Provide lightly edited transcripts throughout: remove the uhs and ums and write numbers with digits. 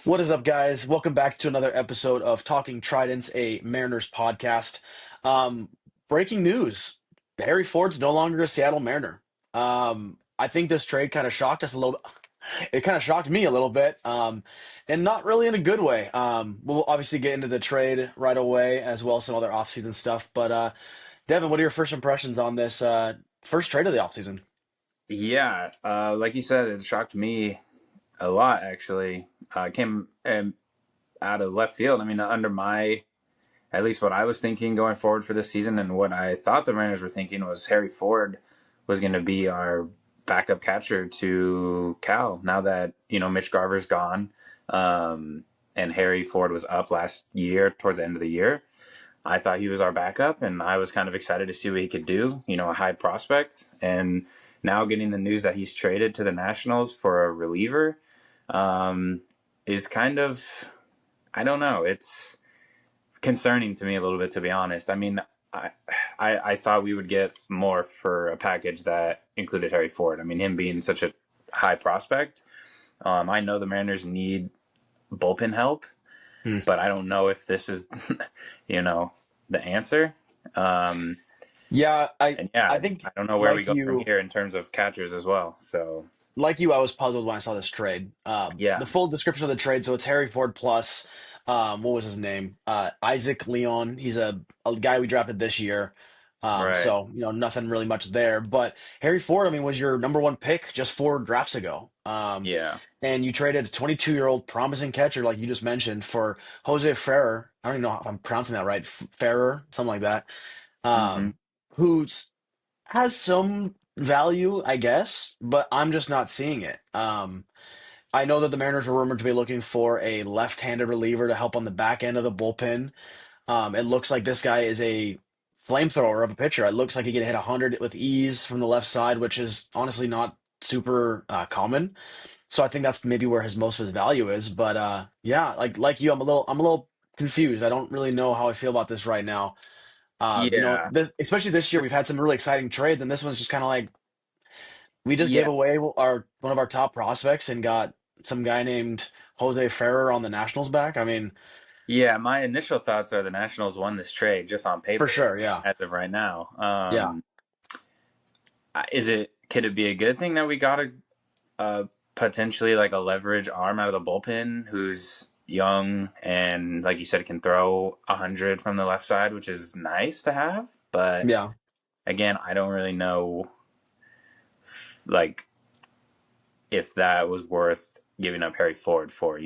What is up, guys? Welcome back to another episode of Talking Tridents, a Mariners podcast. Um, Breaking news: Harry Ford's no longer a Seattle Mariner. I think this trade kind of shocked us a little. It kind of shocked me a little bit, and not really in a good way. We'll obviously get into the trade right away, as well as some other offseason stuff. But Devin, what are your first impressions on this first trade of the offseason? Yeah, like you said, it shocked me a lot, actually. It came out of left field. I mean, at least what I was thinking going forward for this season and what I thought the Mariners were thinking was Harry Ford was going to be our backup catcher to Cal now that, Mitch Garver's gone, and Harry Ford was up last year towards the end of the year. I thought he was our backup, and I was kind of excited to see what he could do. A high prospect, and now getting the news that he's traded to the Nationals for a reliever is kind of, I don't know. It's concerning to me a little bit, to be honest. I mean, I thought we would get more for a package that included Harry Ford. I mean, him being such a high prospect. I know the Mariners need bullpen help, Hmm. but I don't know if this is, the answer. Yeah, And I yeah, think I don't know where we like go from you. here in terms of catchers as well. So I was puzzled when I saw this trade. The yeah, full description of the trade. So it's Harry Ford plus, what was his name? Isaac Leon. He's a guy we drafted this year. right. So nothing really much there. But Harry Ford, I mean, was your number one pick just 4 drafts ago. Yeah. And you traded a 22-year-old promising catcher, like you just mentioned, for Jose Ferrer. I don't even know if I'm pronouncing that right. Ferrer, something like that. hmm Um, who's has some value, I guess, but I'm just not seeing it. I know that the Mariners were rumored to be looking for a left-handed reliever to help on the back end of the bullpen. It looks like this guy is a flamethrower of a pitcher. It looks like he can hit 100 with ease from the left side, which is honestly not super common. So I think that's maybe where his most of his value is. But yeah, like you, I'm a little confused. I don't really know how I feel about this right now. Yeah. This especially this year, we've had some really exciting trades, and this one's just kind of like we just gave Yeah. away our one of our top prospects and got some guy named Jose Ferrer on the Nationals back. I mean, Yeah. My initial thoughts are the Nationals won this trade just on for paper sure, yeah, as of right now. yeah. Could it be a good thing that we got a potentially like a leverage arm out of the bullpen who's young and like you said can throw 100 from the left side, which is nice to have. But Yeah. again, I don't really know like if that was worth giving up Harry Ford for,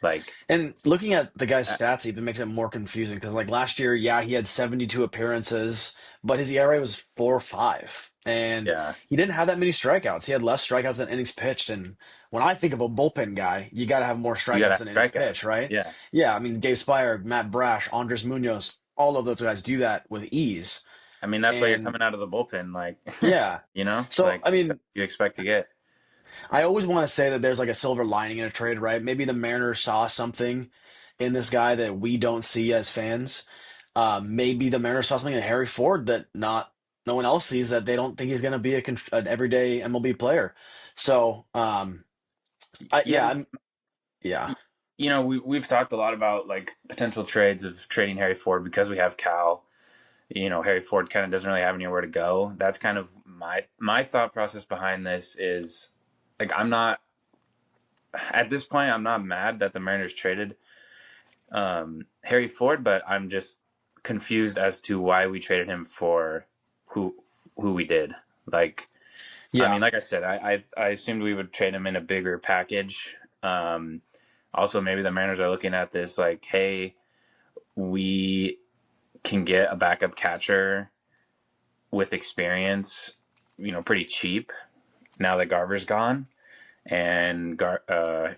like And looking at the guy's uh, stats even makes it more confusing because, like last year, yeah, he had 72 appearances, but his ERA was 4.5, and yeah, he didn't have that many strikeouts. He had less strikeouts than innings pitched. And when I think of a bullpen guy, you got to have more you gotta strikeouts have than innings pitched, strikeouts. right? Yeah, Yeah, I mean, Gabe Spire, Matt Brash, Andres Munoz, all of those guys do that with ease. I mean that's why you're And coming out of the bullpen, like yeah, so like I mean, you expect to get. I always want to say that there's like a silver lining in a trade, right? Maybe the Mariners saw something in this guy that we don't see as fans. Maybe the Mariners saw something in Harry Ford that not no one else sees, that they don't think he's going to be an everyday MLB player. So, Yeah, yeah, we've talked a lot about like potential trades of trading Harry Ford because we have Cal. Harry Ford kind of doesn't really have anywhere to go. That's kind of my thought process behind this is like I'm not at this point I'm not mad that the Mariners traded Harry Ford, but I'm just confused as to why we traded him for who who we did. Like, I mean, yeah, like I said, I assumed we would trade him in a bigger package. Um, Also, maybe the Mariners are looking at this like, hey, we can get a backup catcher with experience, pretty cheap now that Garver's gone, and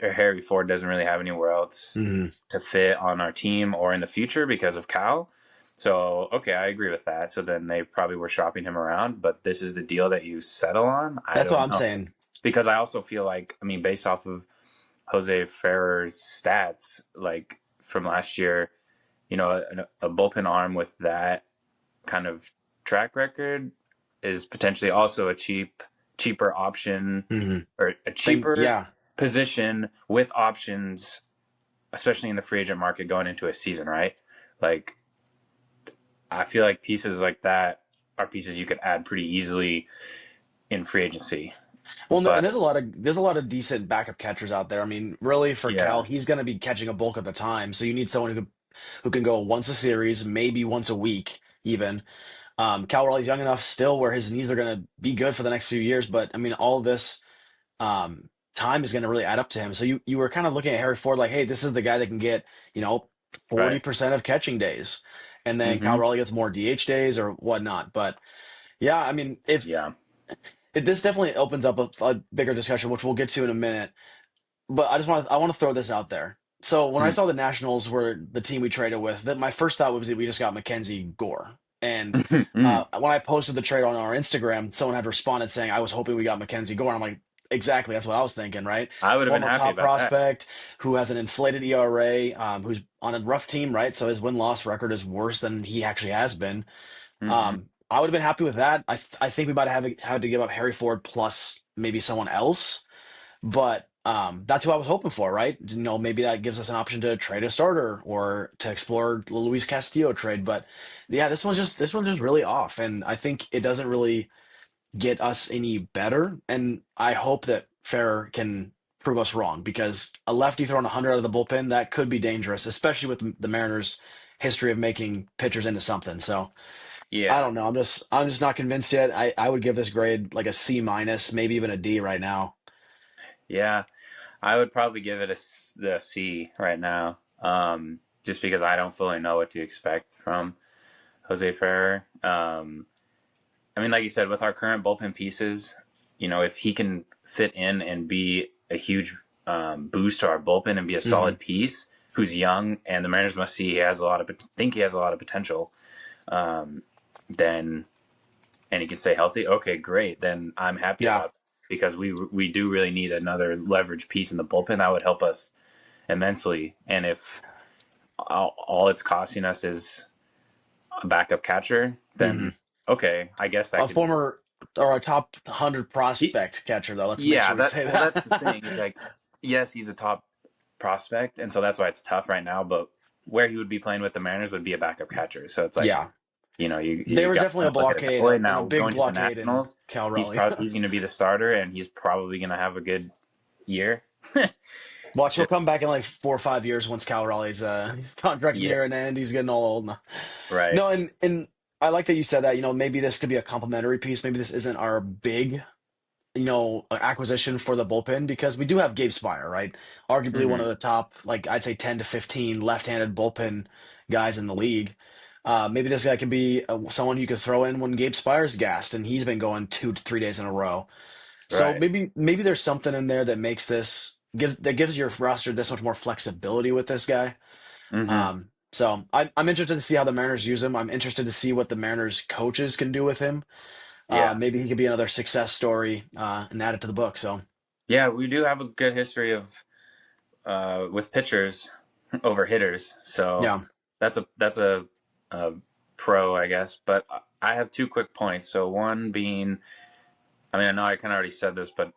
Harry Ford doesn't really have anywhere else hmm to fit on our team or in the future because of Cal. So, okay, I agree with that. So then they probably were shopping him around, but this is the deal that you settle on? I that's what don't I'm know. saying. Because I also feel like, I mean, based off of Jose Ferrer's stats, like from last year, a bullpen arm with that kind of track record is potentially also a cheaper option hmm or a cheaper Yeah, position with options especially in the free agent market going into a season, right? Like, I feel like pieces like that are pieces you could add pretty easily in free agency. Well, no, and But there's a lot of decent backup catchers out there. I mean, really for Cal, yeah, he's going to be catching a bulk of the time, so you need someone who can go once a series, maybe once a week, even. Cal Raleigh's young enough still where his knees are going to be good for the next few years, but I mean, all of this time is going to really add up to him. So you were kind of looking at Harry Ford like, hey, this is the guy that can get, 40% of catching days, and then Cal mm-hmm, Raleigh gets more DH days or whatnot. But yeah, I mean, yeah, this definitely opens up a bigger discussion, which we'll get to in a minute. But I want to throw this out there. So when I mm. saw the Nationals were the team we traded with, that my first thought was that we just got Mackenzie Gore. And Mm. when I posted the trade on our Instagram, someone had responded saying, I was hoping we got Mackenzie Gore. I'm like, exactly, that's what I was thinking, right? I would have been Former happy top about that. prospect who has an inflated ERA, who's on a rough team, right? So his win-loss record is worse than he actually has been. Mm-hmm. I would have been happy with that. I think we might have had to give up Harry Ford plus maybe someone else, but that's who I was hoping for, right? Maybe that gives us an option to trade a starter or to explore the Luis Castillo trade. But yeah, this one's just really off, and I think it doesn't really get us any better. And I hope that Ferrer can prove us wrong because a lefty throwing 100 out of the bullpen that could be dangerous, especially with the Mariners' history of making pitchers into something. So. I Yeah, don't know. I'm just not convinced yet. I would give this grade like a C minus, maybe even a D right now. yeah. I would probably give it the C right now, just because I don't fully know what to expect from Jose Ferrer. I mean, like you said, with our current bullpen pieces, if he can fit in and be a huge boost to our bullpen and be a Hmm. solid piece, who's young, and the Mariners must see he has a lot of think he has a lot of potential. Um, then and he can stay healthy. Okay, great. Then I'm happy Yeah. about that because we do really need another leverage piece in the bullpen that would help us immensely. And if all it's costing us is a backup catcher, Hmm. then okay, I guess that A could be. former or a top 100 He, prospect catcher, though. Let's make yeah, sure we that say well, that's the that. thing. Is like, yes, he's a top prospect, and so that's why it's tough right now. But where he would be playing with the Mariners would be a backup catcher. So it's like, Yeah. you There was got definitely to a look at it that blockade way. and a Now big going to the blockade in Nationals, Cal Raleigh. he's going to be the starter, and he's probably going to have a good year. Watch, he'll Just come back in like 4 or 5 years once Cal Raleigh's his contract's yeah, near an end. He's getting all old now. right. No, and I like that you said that. Maybe this could be a complementary piece. Maybe this isn't our big acquisition for the bullpen because we do have Gabe Spire, right? Arguably one Hmm. of the top, like I'd say 10 to 15 left-handed bullpen guys in the league. Maybe this guy could be someone you could throw in when Gabe Spire's gassed, and he's been going 2 to 3 days in a row. So Right. maybe there's something in there that makes gives your roster this much more flexibility with this guy. Hmm. So I'm interested to see how the Mariners use him. I'm interested to see what the Mariners coaches can do with him. Yeah. Maybe he could be another success story and add it to the book. So. Yeah, we do have a good history of with pitchers over hitters. So Yeah. that's a pro, I guess. But I have two quick points. So one being, I mean, I know I kind of already said this, but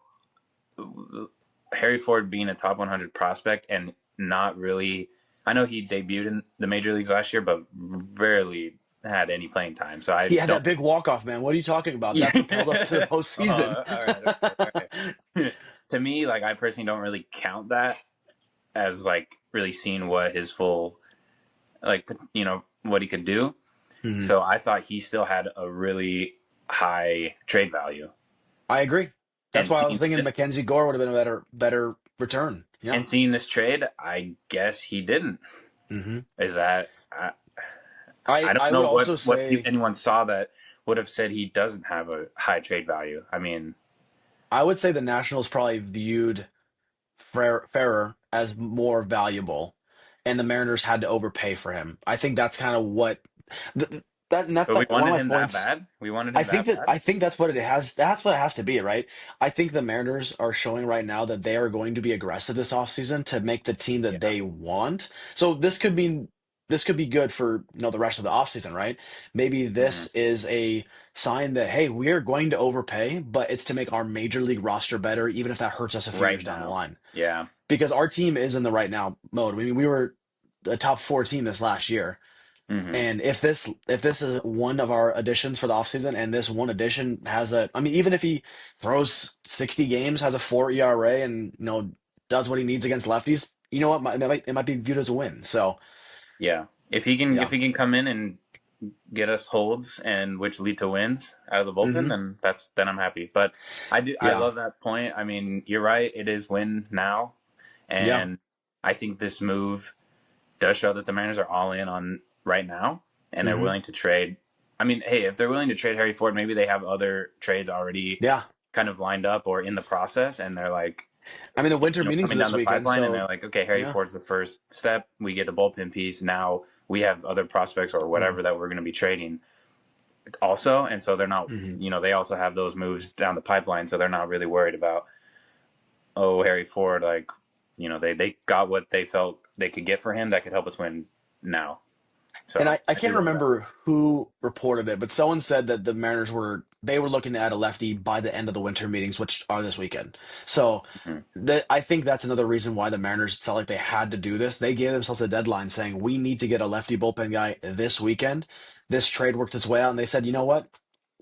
Harry Ford being a top 100 prospect and not really. I know he debuted in the major leagues last year, but rarely had any playing time. So I He had don't. that big walk-off, man. What are you talking about? That propelled us to the Yeah. postseason. All right. Okay. All right. To me, like I personally don't really count that as like really seeing what his full like what he could do. Mhm. So I thought he still had a really high trade value, I agree. That's and why I was seeing thinking this Mackenzie Gore would have been a better return. Yeah. and seeing this trade, I guess he didn't. Hmm. Is that I don't I know would also what say anyone saw that would have said he doesn't have a high trade value. I mean, the Nationals probably viewed Ferrer as more valuable, and the Mariners had to overpay for him. I think that's kind of what that and that's but we like one of wanted my him that points. bad. We wanted him that bad. I think that's what it has. That's what it has to be, right? I think the Mariners are showing right now that they are going to be aggressive this offseason to make the team that Yeah. they want. So this could mean. this could be good for the rest of the offseason, right? Maybe this Hmm. is a sign that hey, we are going to overpay, but it's to make our major league roster better, even if that hurts us a few Right years down the now. line. Yeah. Because our team is in the right now mode. I mean, we were a top four team this last year. Hmm. And if this is one of our additions for the offseason, and this one addition has I mean, even if he throws 60 games, has a 4 ERA, and does what he needs against lefties, you know what? It might be viewed as a win. So Yeah. If yeah. he can come in and get us holds and which lead to wins out of the bullpen, Hmm. then I'm happy. But I Yeah. love that point. I mean, you're right. It is win now, Yeah. and I think this move does show that the Mariners are all in on right now, and they're Hmm. willing to trade. I mean, hey, if they're willing to trade Harry Ford, maybe they have other trades already Yeah. kind of lined up or in the process, and they're like, I mean, the winter meetings coming are down this the weekend, pipeline, and they're so like, okay, Harry yeah. Ford's the first step. We get the bullpen piece. Now we have other prospects or Mm-hmm. whatever that we're going to be trading also, and so they're not. Mm-hmm. They also have those moves down the pipeline, so they're not really worried about Harry Ford. Like, they got what they felt they could get for him that could help us win now. And So I I do can't love that. remember who reported it, but someone said that the Mariners were looking to add a lefty by the end of the winter meetings, which are this weekend. So Hmm. I think that's another reason why the Mariners felt like they had to do this. They gave themselves a deadline saying we need to get a lefty bullpen guy this weekend. This trade worked its way out, and they said, you know what?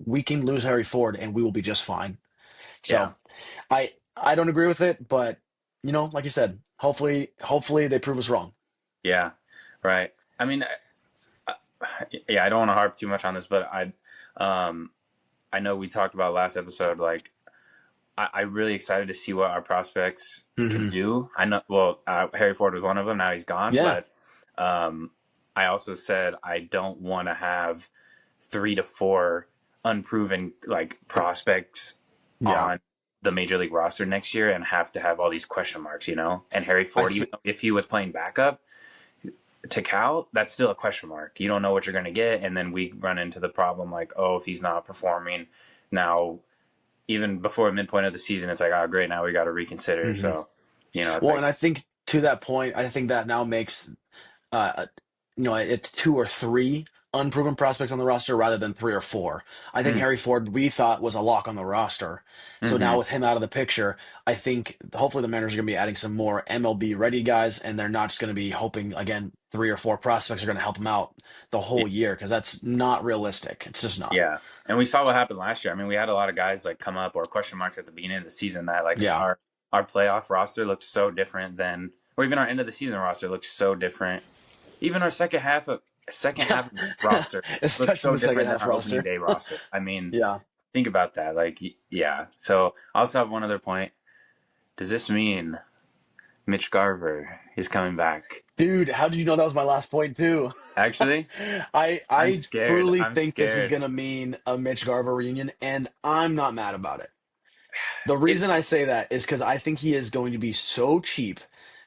We can lose Harry Ford and we will be just fine. Yeah, So I don't agree with it, but like you said, hopefully they prove us wrong. yeah, right. I mean, yeah, I don't want to harp too much on this, but um, I know we talked about last episode. Like, I'm really excited to see what our prospects can Hmm. do. I know, well, Harry Ford was one of them. Now he's gone, Yeah. but um, I also said I don't want to have 3 to 4 unproven like prospects Yeah. on the major league roster next year and have to have all these question marks, And Harry I Ford, even th- if he was playing backup to Cal, that's still a question mark. You don't know what you're going to get, and then we run into the problem like, oh, if he's not performing now, even before midpoint of the season, it's like, oh, great, now we got to reconsider. mhm. So, it's Well, and like, I think to that point, I think that now makes uh, it's two or three unproven prospects on the roster rather than three or four. I think mm, Harry Ford we thought was a lock on the roster. So mm-hmm, now with him out of the picture, I think hopefully the Mariners are going to be adding some more MLB ready guys, and they're not just going to be hoping again three or four prospects are going to help him out the whole year because that's not realistic. It's just not. yeah. And we saw what happened last year. I mean, we had a lot of guys like come up or question marks at the beginning of the season that like Yeah. our playoff roster looked so different than, or even our end of the season roster looked so different. Even our second half roster looks Especially so the second different than half our opening roster. day roster. I mean, Yeah. think about that. Like, yeah. So I also have one other point. Does this mean Mitch Garver is coming back? Dude, how did you know that was my last point too? Actually, I'm I scared. truly I'm think this is scared. gonna mean a Mitch Garver reunion, and I'm not mad about it. The It. reason I say that is because I think he is going to be so cheap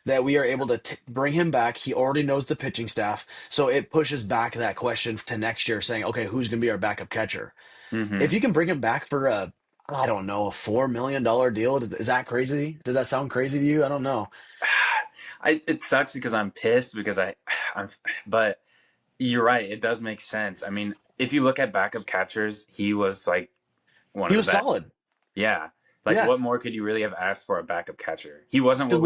that we are able to bring him back. He already knows the pitching staff, so it pushes back that question to next year, saying, okay, who's gonna be our backup catcher? If Mm-hmm. you can bring him back for I don't know, a $4 million deal, is that crazy? Does that sound crazy to you? I don't know. It sucks because I'm pissed because I'm, but you're right. It does make sense. I mean, if you look at backup catchers, he was like one He of the was best. solid. Yeah. Like, Yeah. what more could you really have asked for a backup catcher? He wasn't Because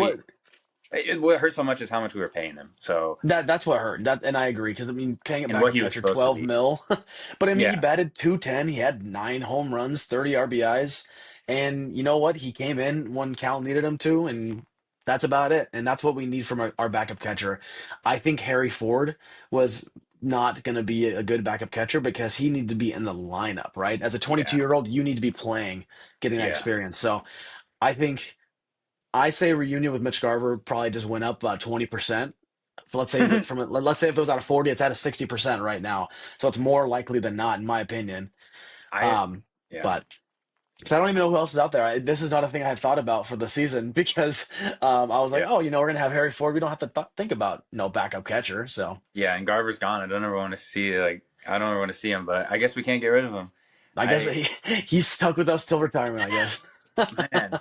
what hurt so much is how much we were paying him. So, that's what hurt. And I agree because I mean paying a and what backup he was catcher supposed to 12 be. mil, but I mean he Yeah. batted 210. He had 9 home runs, 30 RBIs, and you know what? He came in when Cal needed him to, and that's about it. And that's what we need from our backup catcher. I think Harry Ford was not going to be a good backup catcher because he needed to be in the lineup, right? As a 22 Yeah. year old, you need to be playing, getting that Yeah. experience. So I think I say reunion with Mitch Garver probably just went up about 20%. Let's say let's say if it was out of 40, it's at a 60% right now. So it's more likely than not, in my opinion. I, Um, yeah. but because I don't even know who else is out there. This is not a thing I had thought about for the season because I was like, Yeah. oh, we're gonna have Harry Ford. We don't have to think about backup catcher. So Yeah. And Garver's gone. I don't ever want to see him, but I guess we can't get rid of him. I guess I, he's stuck with us till retirement. I guess. man,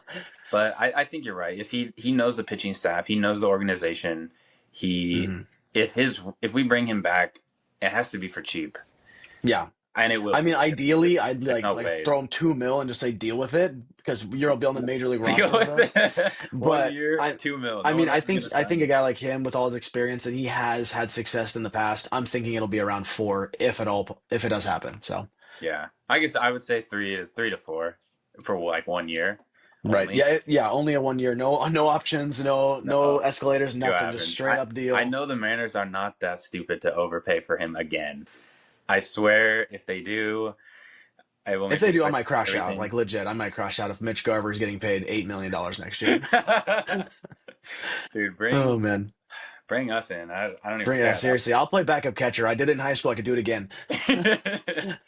but I think you're right. If he knows the pitching staff, he knows the organization. He Mhm. if we bring him back, it has to be for cheap, Yeah. and it will I mean, be. ideally, I'd There's no like way. throw him 2 mil and just say deal with it because you'll be on the major league Deal roster with with us. it. One But year, 2 mil. I No one mean, else is gonna I sign think a him. guy like him with all his experience and he has had success in the past, I'm thinking it'll be around 4, if at all, if it does happen. So, Yeah, I guess I would say 3 to 4 for like 1 year right, only. yeah, yeah, only a 1 year, no options, no No, escalators, see what nothing, just happens. straight up I deal. know the Mariners are not that stupid to overpay for him again. I swear, if they do, I will If make they a do, I quick might crash out. everything. Like legit, I might crash out if Mitch Garver's getting paid $8 million next year. Dude, Oh man. bring us in. I don't even Bring yeah, care at seriously. I'll play backup catcher. I did it in high school. I could do it again. that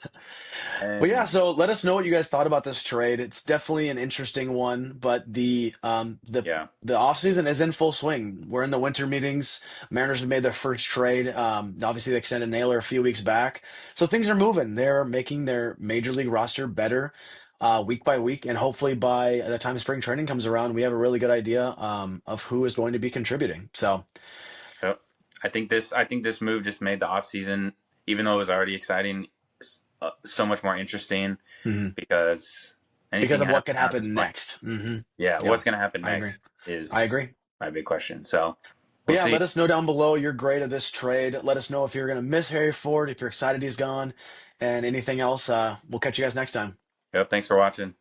But yeah, And so let us know what you guys thought about this trade. It's definitely an interesting one, but yeah, the offseason is in full swing. We're in the winter meetings. Mariners have made their first trade. Obviously they extended Naylor a few weeks back. So things are moving. They're making their major league roster better week by week, and hopefully by the time spring training comes around, we have a really good idea of who is going to be contributing. So yep. I think this move just made the offseason, even though it was already exciting, so much more interesting mhm. because Because anything of can what happen could now at this happen point. next. Hmm. Yeah, Yeah, what's gonna happen I agree. next I is agree. my big question. So But we'll yeah, see. let us know down below your grade of this trade. Let us know if you're going to miss Harry Ford, if you're excited he's gone, and anything else. We'll catch you guys next time. Yep. Thanks for watching.